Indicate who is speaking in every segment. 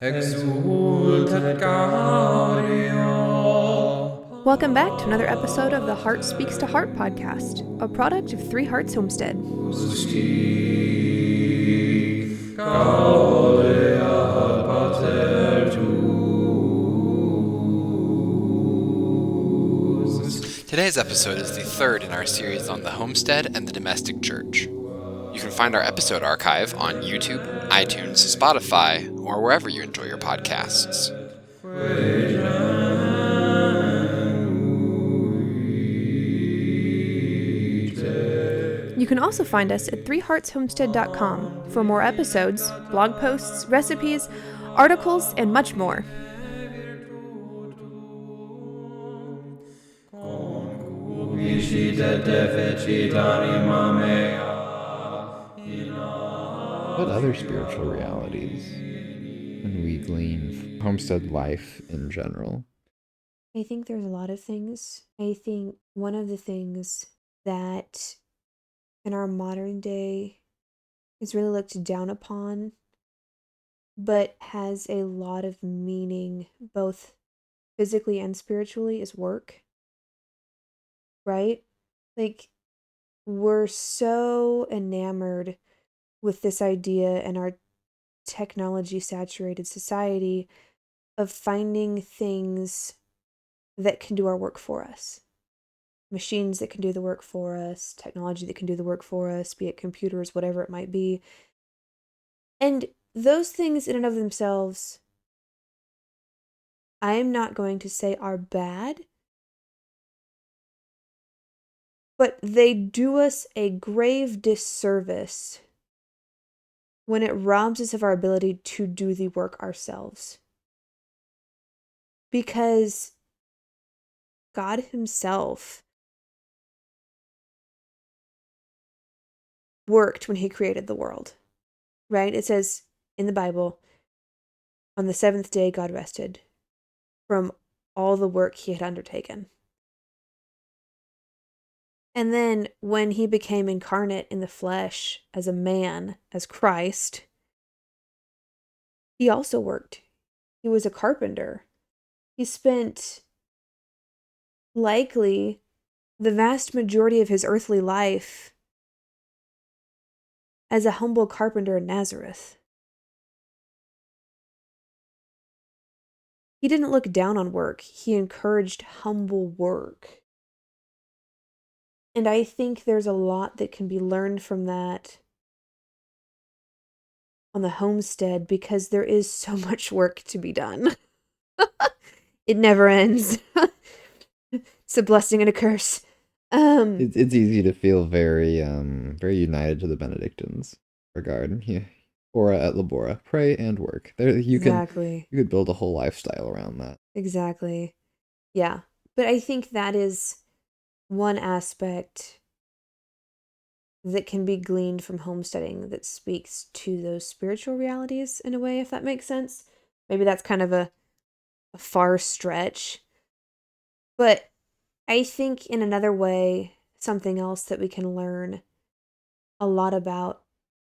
Speaker 1: Exultet Gaudio.
Speaker 2: Welcome back to another episode of the Heart Speaks to Heart podcast, a product of Three Hearts Homestead.
Speaker 1: Justi Gaudeat Pater tuus.
Speaker 3: Today's episode is the third in our series on the homestead and the domestic church. You can find our episode archive on YouTube, iTunes, Spotify, or wherever you enjoy your podcasts.
Speaker 2: You can also find us at threeheartshomestead.com for more episodes, blog posts, recipes, articles, and much more.
Speaker 4: What other spiritual realities can we glean from homestead life in general?
Speaker 2: I think there's a lot of things. I think one of the things that in our modern day is really looked down upon, but has a lot of meaning both physically and spiritually, is work. Right? Like, we're so enamored with this idea in our technology saturated society of finding things that can do our work for us. Machines that can do the work for us, technology that can do the work for us, be it computers, whatever it might be. And those things in and of themselves, I'm not going to say are bad, but they do us a grave disservice when it robs us of our ability to do the work ourselves. Because God Himself worked when He created the world, right? It says in the Bible, on the seventh day, God rested from all the work He had undertaken. And then when He became incarnate in the flesh as a man, as Christ, He also worked. He was a carpenter. He spent likely the vast majority of His earthly life as a humble carpenter in Nazareth. He didn't look down on work. He encouraged humble work. And I think there's a lot that can be learned from that on the homestead, because there is so much work to be done. It never ends. It's a blessing and a curse.
Speaker 4: It's easy to feel very united to the Benedictines regard. Yeah. Ora et labora, pray and work. There
Speaker 2: Exactly.
Speaker 4: you could build a whole lifestyle around that.
Speaker 2: Exactly. Yeah. But I think that is one aspect that can be gleaned from homesteading that speaks to those spiritual realities in a way, if that makes sense. Maybe that's kind of a far stretch. But I think in another way, something else that we can learn a lot about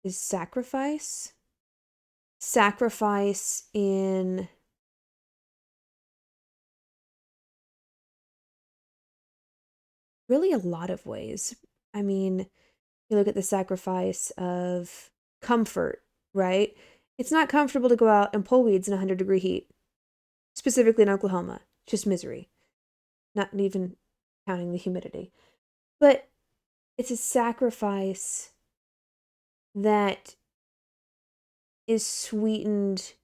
Speaker 2: is sacrifice. Sacrifice in really a lot of ways. I mean, you look at the sacrifice of comfort, right? It's not comfortable to go out and pull weeds in 100-degree heat, specifically in Oklahoma. Just misery. Not even counting the humidity. But it's a sacrifice that is sweetened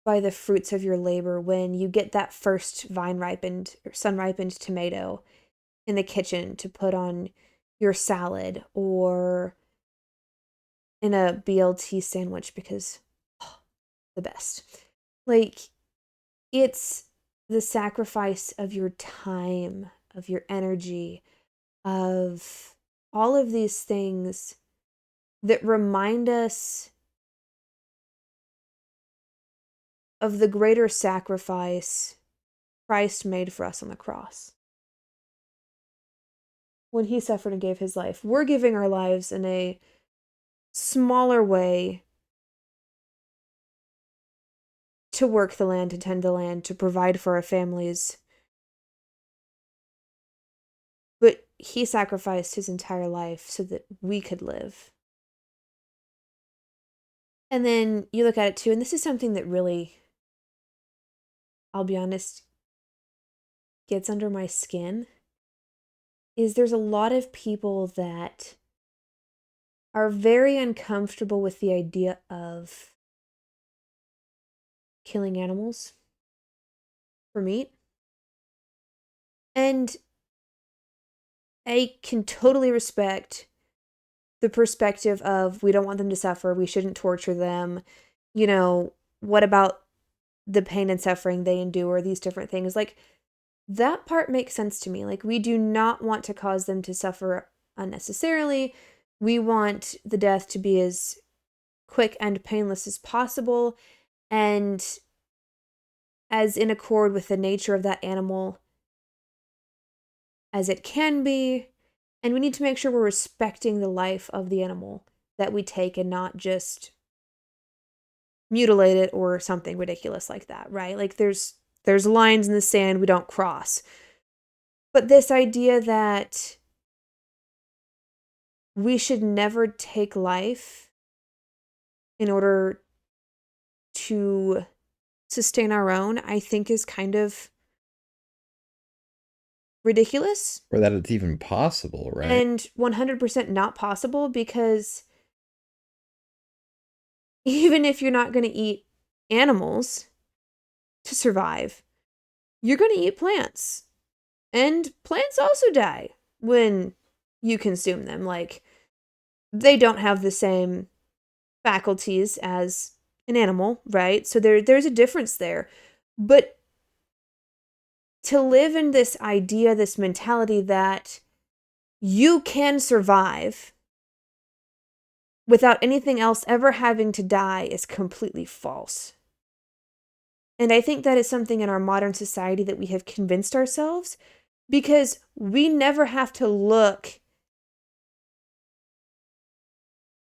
Speaker 2: by the fruits of your labor when you get that first vine ripened or sun ripened tomato in the kitchen to put on your salad or in a BLT sandwich, because the best. Like, it's the sacrifice of your time, of your energy, of all of these things that remind us of the greater sacrifice Christ made for us on the cross. When He suffered and gave His life, we're giving our lives in a smaller way to work the land, to tend the land, to provide for our families. But he sacrificed his entire life so that we could live. And then you look at it too, and this is something that really, I'll be honest, gets under my skin, is there's a lot of people that are very uncomfortable with the idea of killing animals for meat. And I can totally respect the perspective of we don't want them to suffer, we shouldn't torture them. You know, what about the pain and suffering they endure, these different things? Like, that part makes sense to me. Like, we do not want to cause them to suffer unnecessarily. We want the death to be as quick and painless as possible and as in accord with the nature of that animal as it can be. And we need to make sure we're respecting the life of the animal that we take and not just mutilate it or something ridiculous like that, right? Like there's lines in the sand we don't cross. But this idea that we should never take life in order to sustain our own, I think is kind of ridiculous.
Speaker 4: Or that it's even possible, right?
Speaker 2: And 100% not possible, because even if you're not going to eat animals to survive, you're going to eat plants. And plants also die when you consume them. Like, they don't have the same faculties as an animal, right? So there's a difference there. But to live in this idea, this mentality that you can survive without anything else ever having to die is completely false. And I think that is something in our modern society that we have convinced ourselves, because we never have to look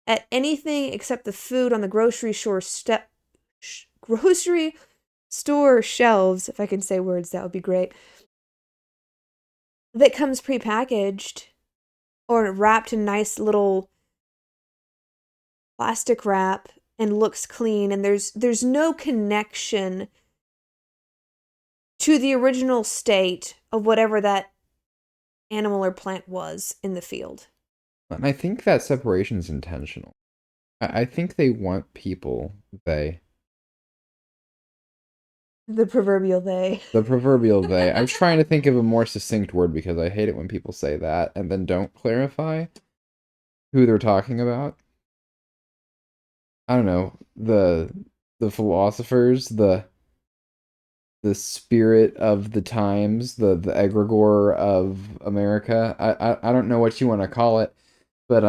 Speaker 2: at anything except the food on the grocery store shelves, if I can say words, that would be great, that comes prepackaged or wrapped in nice little plastic wrap and looks clean, and there's no connection to the original state of whatever that animal or plant was in the field.
Speaker 4: And I think that separation is intentional. I think they want people,
Speaker 2: The proverbial they.
Speaker 4: the proverbial they. I was trying to think of a more succinct word because I hate it when people say that and then don't clarify who they're talking about. I don't know, the philosophers, the spirit of the times, the egregore of America. I don't know what you want to call it, but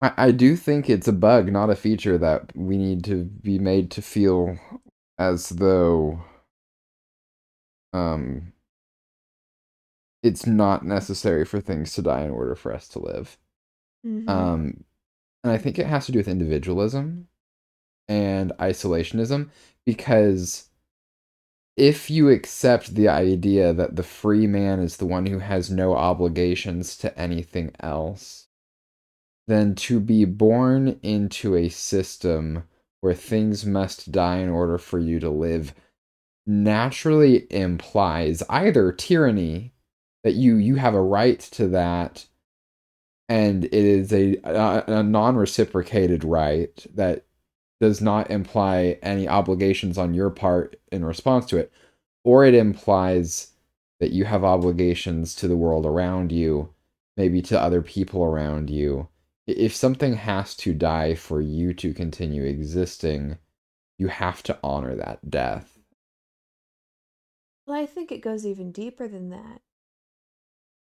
Speaker 4: I do think it's a bug, not a feature, that we need to be made to feel as though it's not necessary for things to die in order for us to live.
Speaker 2: Mm-hmm.
Speaker 4: And I think it has to do with individualism and isolationism, because if you accept the idea that the free man is the one who has no obligations to anything else, then to be born into a system where things must die in order for you to live naturally implies either tyranny, that you have a right to that, and it is a non-reciprocated right that does not imply any obligations on your part in response to it, or it implies that you have obligations to the world around you, maybe to other people around you. If something has to die for you to continue existing, you have to honor that death.
Speaker 2: Well, I think it goes even deeper than that.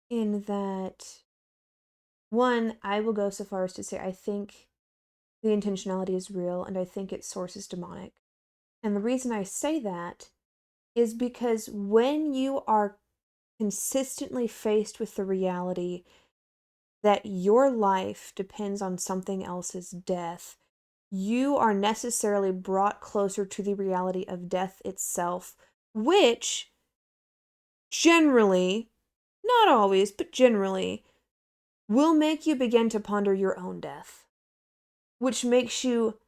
Speaker 2: In that, one, I will go so far as to say I think the intentionality is real, and I think its source is demonic. And the reason I say that is because when you are consistently faced with the reality that your life depends on something else's death, you are necessarily brought closer to the reality of death itself, which generally, not always, but generally, will make you begin to ponder your own death, which makes you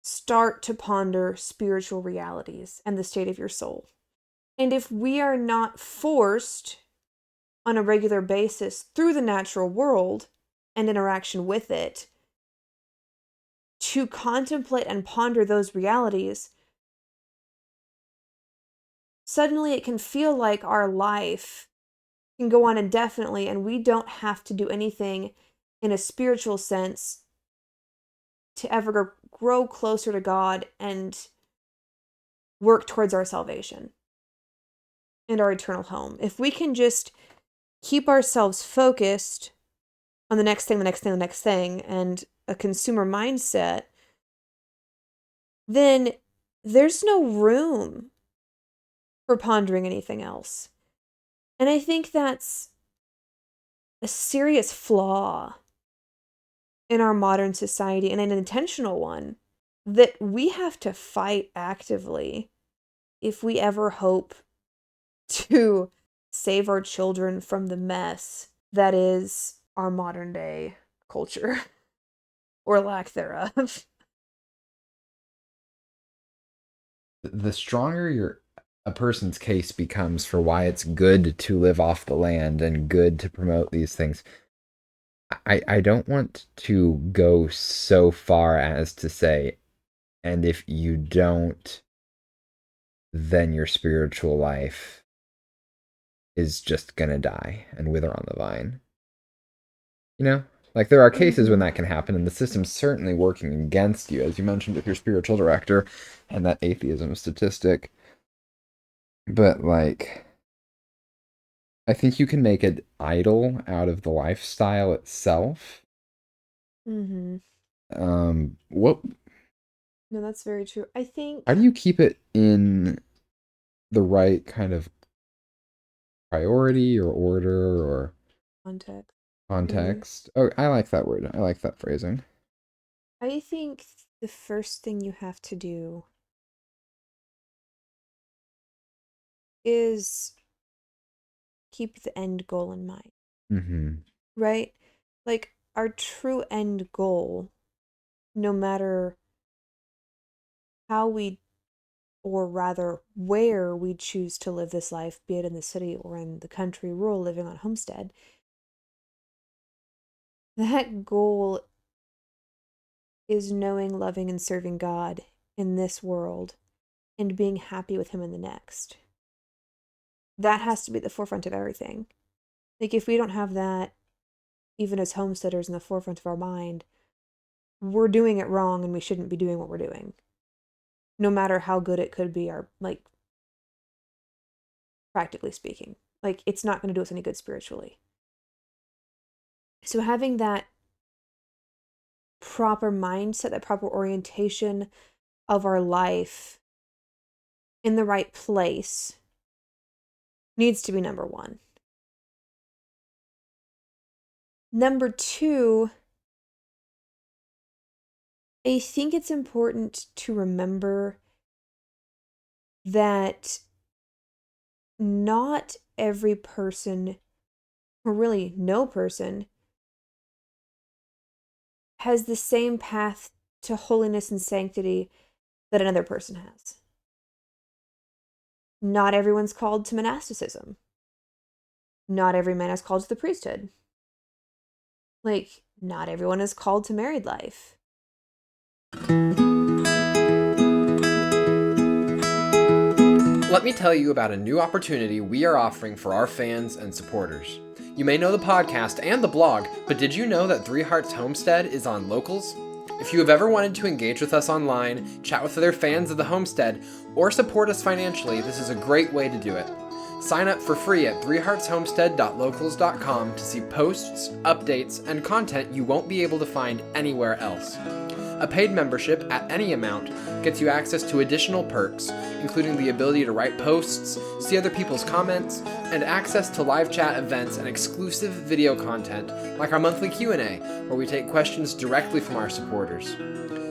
Speaker 2: start to ponder spiritual realities and the state of your soul. And if we are not forced on a regular basis through the natural world and interaction with it to contemplate and ponder those realities, suddenly it can feel like our life can go on indefinitely and we don't have to do anything in a spiritual sense to ever grow closer to God and work towards our salvation and our eternal home. If we can just keep ourselves focused on the next thing, and a consumer mindset, then there's no room for pondering anything else. And I think that's a serious flaw in our modern society, and an intentional one that we have to fight actively if we ever hope to save our children from the mess that is our modern day culture or lack thereof.
Speaker 4: The stronger a person's case becomes for why it's good to live off the land and good to promote these things, I don't want to go so far as to say, and if you don't, then your spiritual life is just gonna die and wither on the vine. You know? Like, there are cases when that can happen, and the system's certainly working against you, as you mentioned with your spiritual director and that atheism statistic. But, like, I think you can make an idol out of the lifestyle itself.
Speaker 2: Mm-hmm.
Speaker 4: What?
Speaker 2: No, that's very true. I think...
Speaker 4: How do you keep it in the right kind of priority or order or context? Oh, I like that word. I like that phrasing.
Speaker 2: I think the first thing you have to do is keep the end goal in mind.
Speaker 4: Mm-hmm.
Speaker 2: Right? Like, our true end goal, no matter how we, or rather where we choose to live this life, be it in the city or in the country, rural, living on homestead, that goal is knowing, loving, and serving God in this world and being happy with Him in the next. That has to be the forefront of everything. Like, if we don't have that, even as homesteaders, in the forefront of our mind, we're doing it wrong and we shouldn't be doing what we're doing. No matter how good it could be, or, like, practically speaking. Like, it's not going to do us any good spiritually. So having that proper mindset, that proper orientation of our life in the right place needs to be number one. Number two, I think it's important to remember that not every person, or really no person, has the same path to holiness and sanctity that another person has. Not everyone's called to monasticism. Not every man is called to the priesthood. Like, not everyone is called to married life.
Speaker 3: Let me tell you about a new opportunity we are offering for our fans and supporters. You may know the podcast and the blog, but did you know that Three Hearts Homestead is on Locals? If you have ever wanted to engage with us online, chat with other fans of the Homestead, or support us financially, this is a great way to do it. Sign up for free at threeheartshomestead.locals.com to see posts, updates, and content you won't be able to find anywhere else. A paid membership at any amount gets you access to additional perks, including the ability to write posts, see other people's comments, and access to live chat events and exclusive video content like our monthly Q&A, where we take questions directly from our supporters.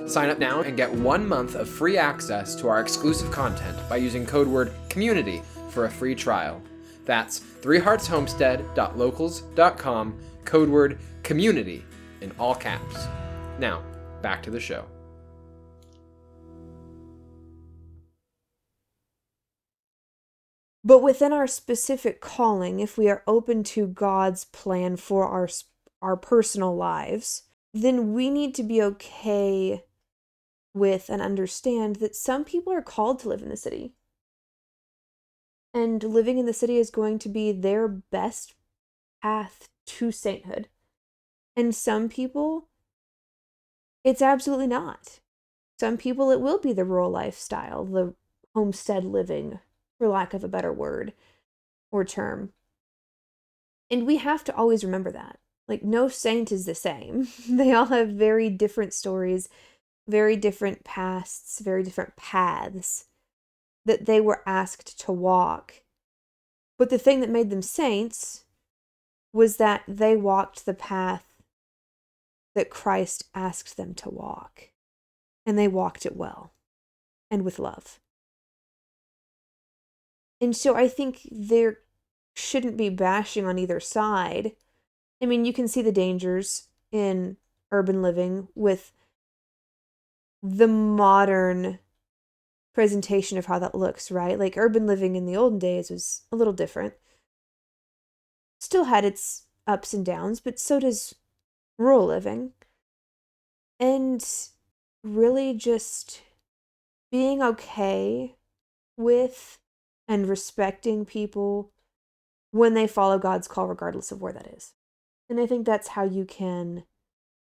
Speaker 3: Sign up now and get 1 month of free access to our exclusive content by using code word COMMUNITY for a free trial. That's threeheartshomestead.locals.com, code word COMMUNITY in all caps. Now, back to the show.
Speaker 2: But within our specific calling, if we are open to God's plan for our personal lives, then we need to be okay with and understand that some people are called to live in the city. And living in the city is going to be their best path to sainthood. And some people, it's absolutely not. Some people, it will be the rural lifestyle, the homestead living, for lack of a better word or term. And we have to always remember that. Like, no saint is the same. They all have very different stories, very different pasts, very different paths that they were asked to walk. But the thing that made them saints was that they walked the path that Christ asked them to walk. And they walked it well and with love. And so I think there shouldn't be bashing on either side. I mean, you can see the dangers in urban living with the modern presentation of how that looks, right? Like, urban living in the olden days was a little different. Still had its ups and downs, but so does rural living. And really just being okay with and respecting people when they follow God's call, regardless of where that is. And I think that's how you can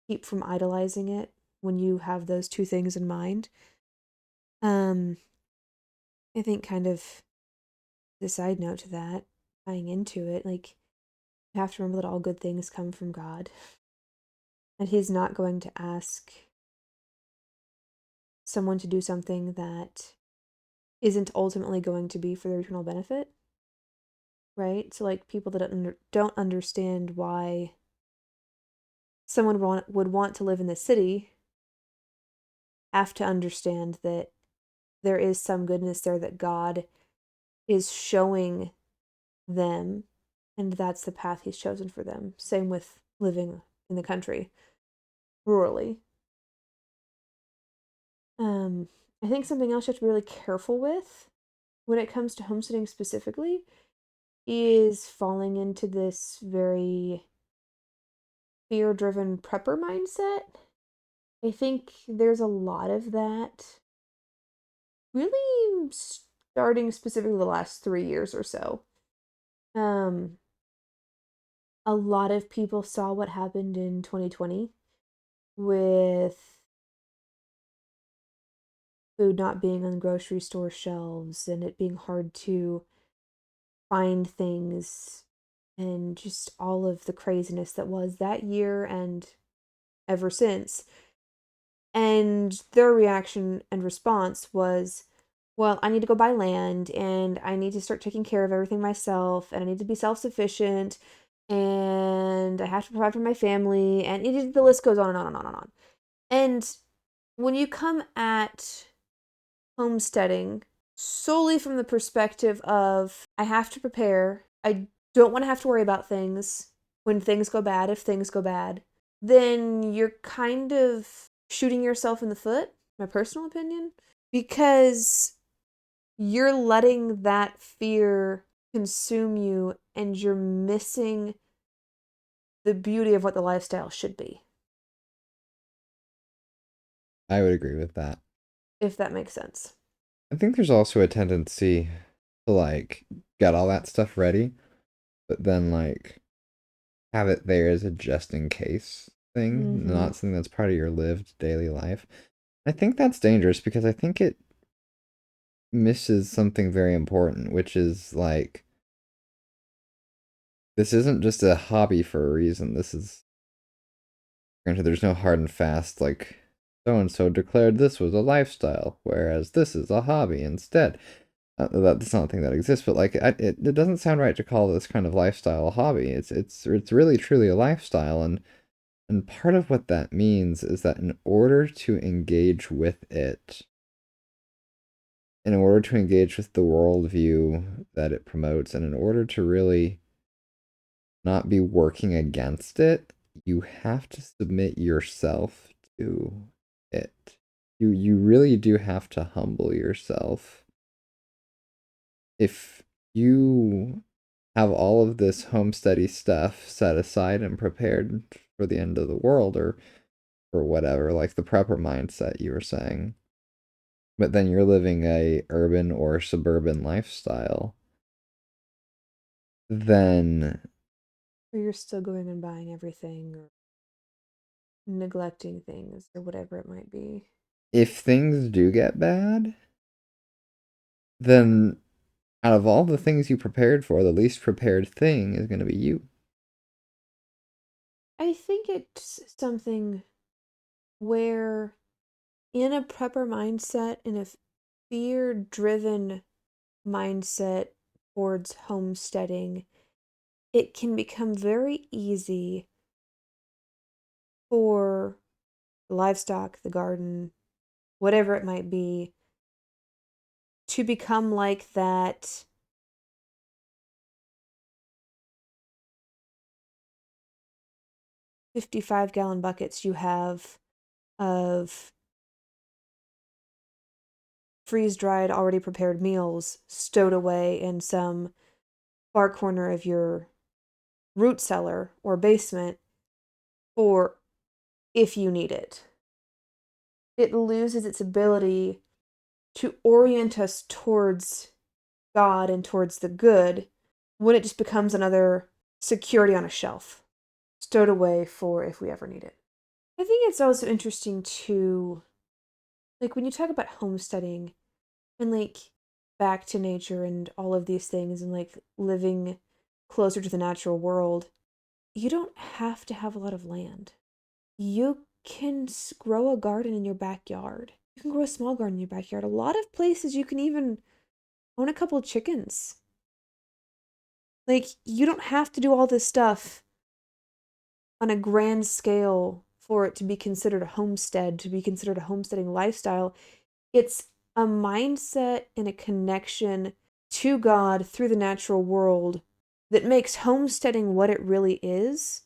Speaker 2: keep from idolizing it, when you have those two things in mind. I think kind of the side note to that, tying into it, like, you have to remember that all good things come from God. And He's not going to ask someone to do something that isn't ultimately going to be for their eternal benefit. Right? So, like, people that don't understand why someone would want to live in the city have to understand that there is some goodness there that God is showing them, and that's the path He's chosen for them. Same with living in the country, rurally. I think something else you have to be really careful with when it comes to homesteading specifically is falling into this very fear-driven prepper mindset. I think there's a lot of that, really starting specifically the last 3 years or so. A lot of people saw what happened in 2020 with food not being on grocery store shelves and it being hard to find things, and just all of the craziness that was that year and ever since. And their reaction and response was, well, I need to go buy land and I need to start taking care of everything myself and I need to be self-sufficient and I have to provide for my family, and the list goes on and on and on and on. And when you come at homesteading solely from the perspective of, I have to prepare, I don't want to have to worry about things when things go bad, if things go bad, then you're kind of shooting yourself in the foot, my personal opinion, because you're letting that fear consume you and you're missing the beauty of what the lifestyle should be.
Speaker 4: I would agree with that.
Speaker 2: If that makes sense.
Speaker 4: I think there's also a tendency to, like, get all that stuff ready, but then, like, have it there as a just in case thing, not something that's part of your lived daily life. I think that's dangerous because I think it misses something very important, which is, like, this isn't just a hobby for a reason. This is, granted, there's no hard and fast, like, so and so declared this was a lifestyle, whereas this is a hobby instead. That's not a thing that exists, but like, it doesn't sound right to call this kind of lifestyle a hobby. It's really truly a lifestyle, and part of what that means is that in order to engage with it, in order to engage with the worldview that it promotes, and in order to really not be working against it, you have to submit yourself to it. You really do have to humble yourself. If you have all of this homesteady stuff set aside and prepared for the end of the world or whatever, like the prepper mindset you were saying, but then you're living a urban or suburban lifestyle, then
Speaker 2: Or you're still going and buying everything or neglecting things or whatever it might be.
Speaker 4: if things do get bad, then out of all the things you prepared for, the least prepared thing is going to be you.
Speaker 2: I think it's something where in a prepper mindset, in a fear-driven mindset towards homesteading, it can become very easy for the livestock, the garden, whatever it might be, to become like that 55-gallon buckets you have of freeze-dried, already prepared meals stowed away in some far corner of your root cellar or basement for if you need it. It loses its ability to orient us towards God and towards the good when it just becomes another security on a shelf, stowed away for if we ever need it. I think it's also interesting to, like, when you talk about homesteading and, like, back to nature and all of these things and, like, living closer to the natural world, you don't have to have a lot of land. You can grow a garden in your backyard. You can grow a small garden in your backyard. A lot of places you can even own a couple of chickens. Like, you don't have to do all this stuff on a grand scale for it to be considered a homestead, to be considered a homesteading lifestyle. It's a mindset and a connection to God through the natural world that makes homesteading what it really is.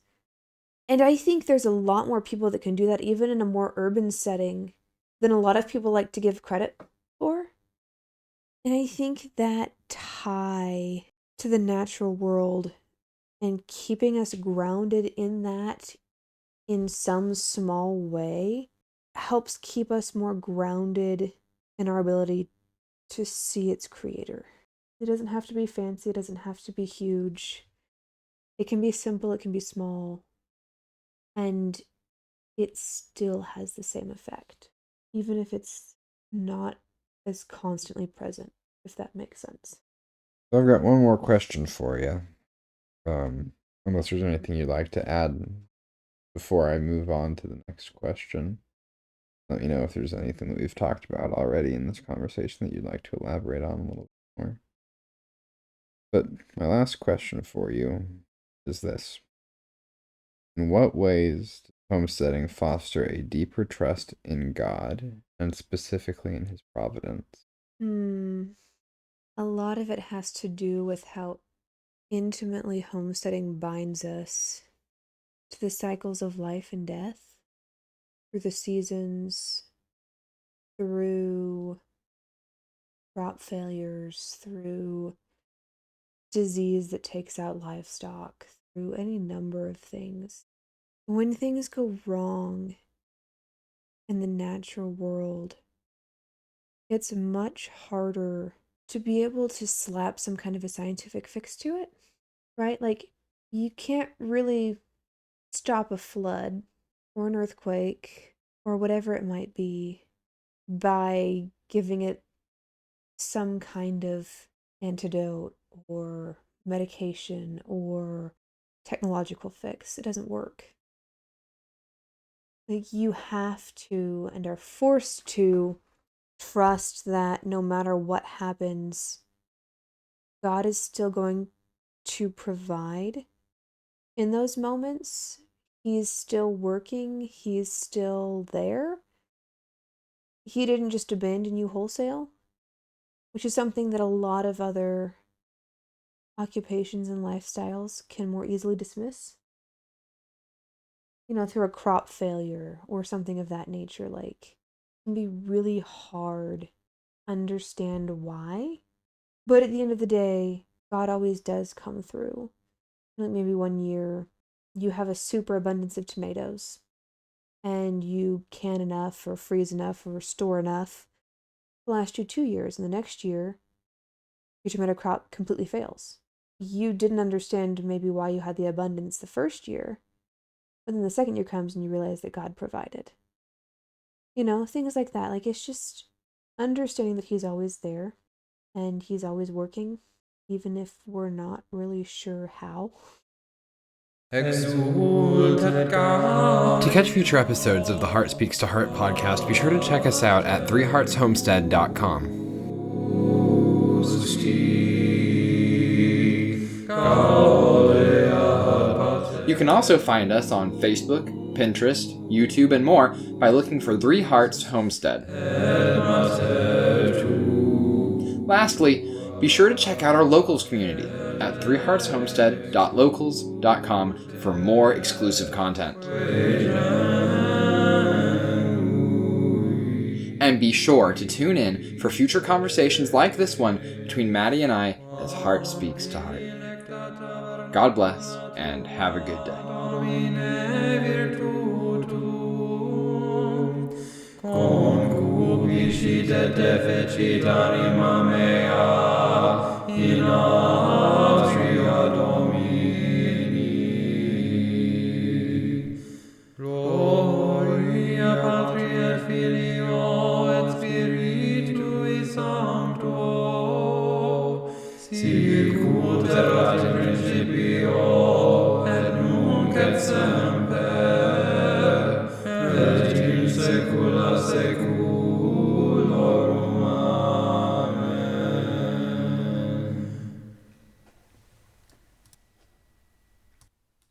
Speaker 2: And I think there's a lot more people that can do that, even in a more urban setting, than a lot of people like to give credit for. And I think that tie to the natural world and keeping us grounded in that in some small way helps keep us more grounded in our ability to see its creator. It doesn't have to be fancy, it doesn't have to be huge. It can be simple, it can be small, and it still has the same effect, even if it's not as constantly present, if that makes sense.
Speaker 4: I've got one more question for you. Unless there's anything you'd like to add before I move on to the next question. Let me know if there's anything that we've talked about already in this conversation that you'd like to elaborate on a little bit more. But my last question for you is this. In what ways does homesteading foster a deeper trust in God and specifically in his providence?
Speaker 2: A lot of it has to do with how intimately homesteading binds us to the cycles of life and death, through the seasons, through crop failures, through disease that takes out livestock, through any number of things. When things go wrong in the natural world, it's much harder to be able to slap some kind of a scientific fix to it, right? Like, you can't really stop a flood or an earthquake or whatever it might be by giving it some kind of antidote or medication or technological fix. It doesn't work. Like, you have to and are forced to trust that no matter what happens, God is still going to provide in those moments. He's still working. He's still there. He didn't just abandon you wholesale, which is something that a lot of other occupations and lifestyles can more easily dismiss. Through a crop failure or something of that nature, like, it can be really hard to understand why. But at the end of the day, God always does come through. Like, maybe one year you have a super abundance of tomatoes and you can enough or freeze enough or store enough to last you 2 years, and the next year your tomato crop completely fails. You didn't understand maybe why you had the abundance the first year, but then the second year comes and you realize that God provided. Things like that. Like, it's just understanding that He's always there and He's always working, even if we're not really sure how.
Speaker 1: Exalted God.
Speaker 3: To catch future episodes of the Heart Speaks to Heart podcast, be sure to check us out at threeheartshomestead.com. You can also find us on Facebook, Pinterest, YouTube, and more by looking for Three Hearts Homestead. Lastly, be sure to check out our locals community at threeheartshomestead.locals.com for more exclusive content. And be sure to tune in for future conversations like this one between Maddie and I as Heart Speaks to Heart. God bless, and have a good day.
Speaker 1: Concupiscit et defecit anima mea in atria Domini. Gloria Patri et Filio et Spiritui Sancto, sic ut erat in principio et nunc et semper et in saecula saeculorum.